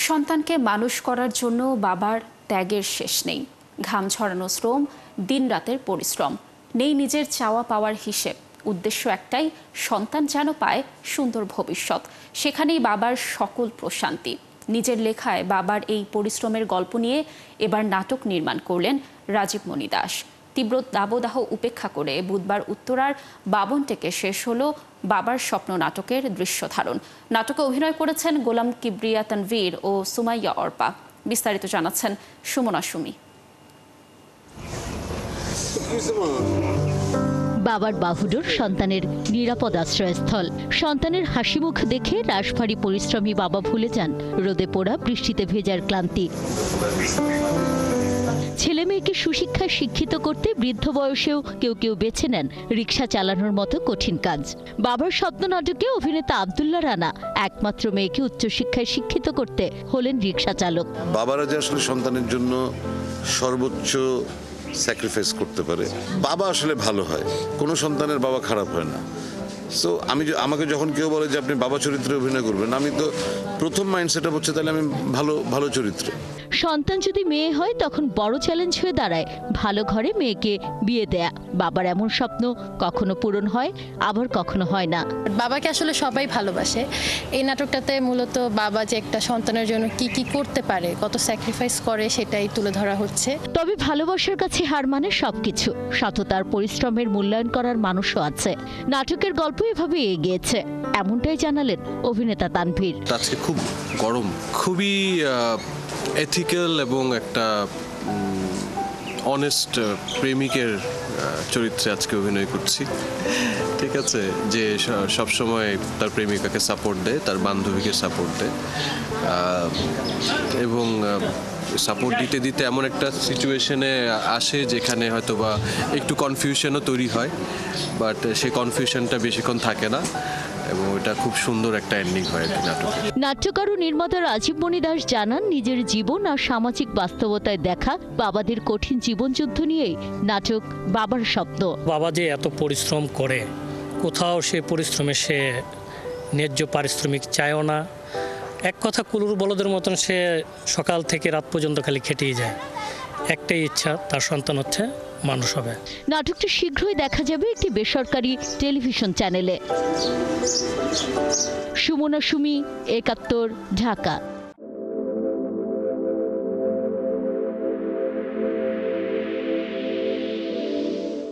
সন্তানকে মানুষ করার জন্য বাবার ত্যাগের শেষ নেই। ঘাম ঝরানো শ্রম, দিনরাতের পরিশ্রম, নেই নিজের চাওয়া পাওয়ার হিসেব। উদ্দেশ্য একটাই, সন্তান যেন পায় সুন্দর ভবিষ্যৎ। সেখানেই বাবার সকল প্রশান্তি। নিজের লেখায় বাবার এই পরিশ্রমের গল্প নিয়ে এবার নাটক নির্মাণ করলেন রাজীব মণি দাস। তীব্র দাবদাহ উপেক্ষা করে বুধবার উত্তরার 52 থেকে শেষ হলো বাবার স্বপ্ন নাটকের দৃশ্য ধারণ। নাটকে অভিনয় করেছেন গোলাম কিবরিয়া তানভীর ও সুমাইয়া অর্পা। বিস্তারিত জানাচ্ছেন সুমনা সুমি। বাবার বাহুডোর সন্তানের নিরাপদ আশ্রয়স্থল। সন্তানের হাসিমুখ দেখে রাশভারী পরিশ্রমী বাবা ভুলে যান রোদে পোড়া, বৃষ্টিতে ভেজার ক্লান্তি। ছেলে মেয়েকে সুশিক্ষায় শিক্ষিত করতে বৃদ্ধ বয়সেও কেউ কেউ বেছে নেন রিকশা চালানোর মতো কঠিন কাজ। বাবার স্বপ্ন নাটকে অভিনেতা আব্দুল্লাহ রানা একমাত্র মেয়েকে উচ্চশিক্ষায় শিক্ষিত করতে হলেন রিকশা চালক। বাবারা যে আসলে সন্তানের জন্য সর্বোচ্চ স্যাক্রিফাইস করতে পারে, বাবা আসলে ভালো হয়, কোনো সন্তানের বাবা খারাপ হয় না। সো আমাকে যখন কেউ বলে যে আপনি বাবা চরিত্রে অভিনয় করবেন, আমি তো প্রথম মাইন্ডসেট হচ্ছে তাহলে আমি ভালো চরিত্রে। সন্তান যদি মেয়ে হয় তখন বড় চ্যালেঞ্জ হয়ে দাঁড়ায় ভালো ঘরে মেয়েকে বিয়ে দেয়া। বাবার এমন স্বপ্ন কখনো পূরণ হয়, আবার কখনো হয় না। বাবাকে আসলে সবাই ভালোবাসে। এই নাটকটাতে মূলত বাবা যে একটা সন্তানের জন্য কি করতে পারে, কত স্যাক্রিফাইস করে, সেটাই তুলে ধরা হচ্ছে। তবে ভালোবাসার কাছে হার মানে সবকিছু। সততার পরিশ্রমের মূল্যায়ন করার মানুষও আছে। নাটকের গল্প এভাবে এগিয়েছে, এমনটাই জানালেন অভিনেতা তানভীর। আজকে খুব গরম, খুবই এথিক্যাল এবং একটা অনেস্ট প্রেমিকের চরিত্রে আজকে অভিনয় করছি। ঠিক আছে, যে সবসময় তার প্রেমিকাকে সাপোর্ট দেয়, তার বান্ধবীকে সাপোর্ট দেয়, এবং সাপোর্ট দিতে দিতে এমন একটা সিচুয়েশনে আসে যেখানে হয়তো বা একটু কনফিউশনও তৈরি হয়, বাট সেই কনফিউশনটা বেশিক্ষণ থাকে না এবং এটা খুব সুন্দর একটা এন্ডিং হয় আর কি নাটকে। নাট্যকার ও নির্মাতা রাজীব মণি দাস জানান, নিজের জীবন আর সামাজিক বাস্তবতায় দেখা বাবাদের কঠিন জীবনযুদ্ধ নিয়েই নাটক বাবার স্বপ্ন। বাবা যে এত পরিশ্রম করে, কোথাও সে পরিশ্রমে সে ন্যায্য পারিশ্রমিক চায়ও না। এক কথা কুলুর বলদের মতন সে সকাল থেকে রাত পর্যন্ত খালি খেটেই যায়। একটাই ইচ্ছা, তার সন্তান হচ্ছে মানুষ হবে। নাটকটি শীঘ্রই দেখা যাবে একটি বেসরকারি টেলিভিশন চ্যানেলে। সুমনা সুমি, ৭১, ঢাকা।